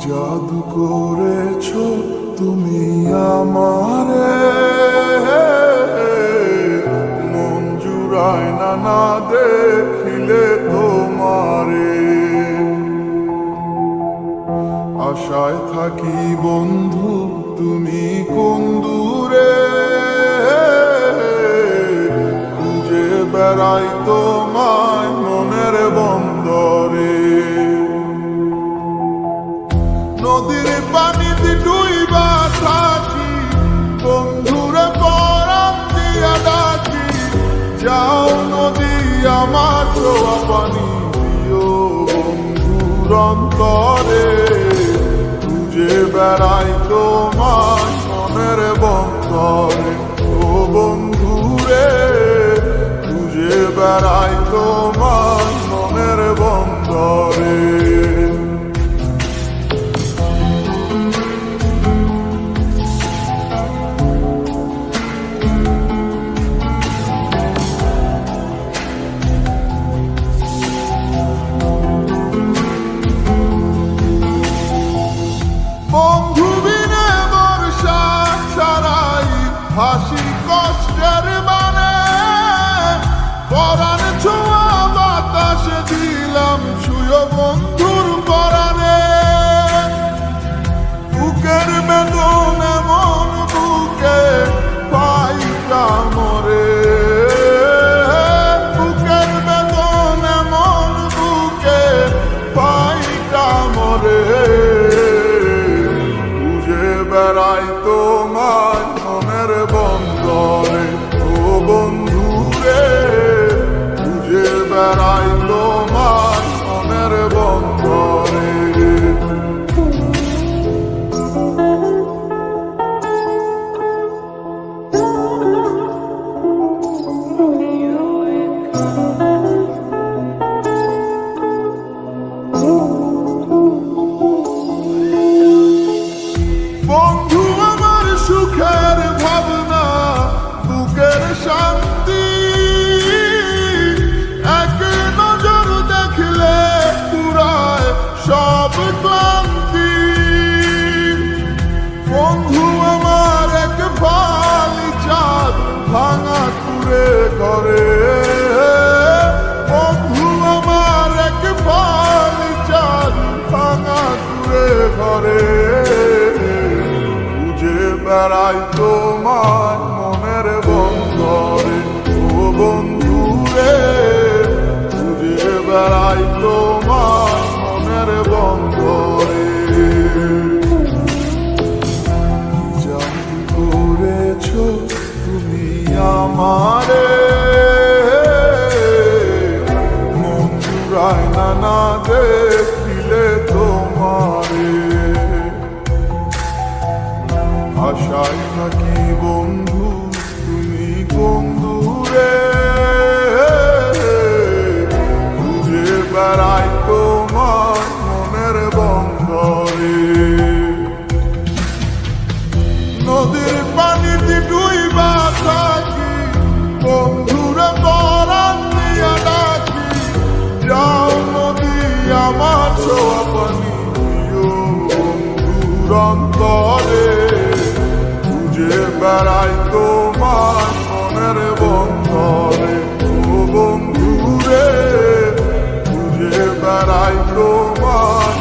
জাদু করেছো তুমি আমারে, মন জুড়ায় না দেখিলে তোমারে। আশায় থাকি বন্ধু তুমি কোন দূরে, খুঁজে বেড়াই তোমায় মনের বন্দরে। নদীর পানিতে ডুইবা থাকি, বন্ধুরে পরাণ দিয়া ডাকি। যাও নদী আমার ছোঁয়া পানি দিও বন্ধুর অন্তরে, খুঁজে বেড়াই তোমায় মনের বন্দরে। ও বন্ধুরে খুঁজে বেড়াই তোমায় মনের বন্দরে। বন্ধু বিনে বর্ষা ছাড়াই হাসি কষ্টের মানে, পরাণ ছোঁয়া বাতাসে দিলাম ছুঁয় বন্ধুর পরাণে। বুকের বেদন এমন বুকে পাইটা মরে, বুকের বেদন এমন বুকে পাইটা মরে। বেড়াই তোমার মনের বন্দরে, ও বন্ধুরে খুঁজে বেড়াই তোমার মনের বন্দরে। বন্ধু আমার সুখের ভাবনা, বুকের শান্তি, এক নজর দেখলে পুরায় সব ক্লান্তি। বন্ধু আমার এক ফালি চাঁদ ভাঙা কুড়ে করে, বন্ধু আমার এক ফালি চাঁদ ভাঙা কুড়ে করে। বেড়াই তোমার মনের বন্দরে, ও বন্ধুরে খুঁজে বেড়াই তোমার মনের বন্দরে। জাদু করেছো তুমি আমারে, মন জুড়ায় না দেখিলে তোমারে। আশায় থাকি বন্ধু তুমি কোন দূরে, খুঁজে বেড়াই তোমার মনের বন্দরে। নদীর পানিতে ডুইবা থাকি, বন্ধুরে পরাণ দিয়া ডাকি। যাও নদী আমার ছোঁয়া পানি দিও বন্ধুর অন্তরে, খুঁজে বেড়াই তোমার মনের বন্দরে। ও বন্ধুরে খুঁজে বেড়াই তোমার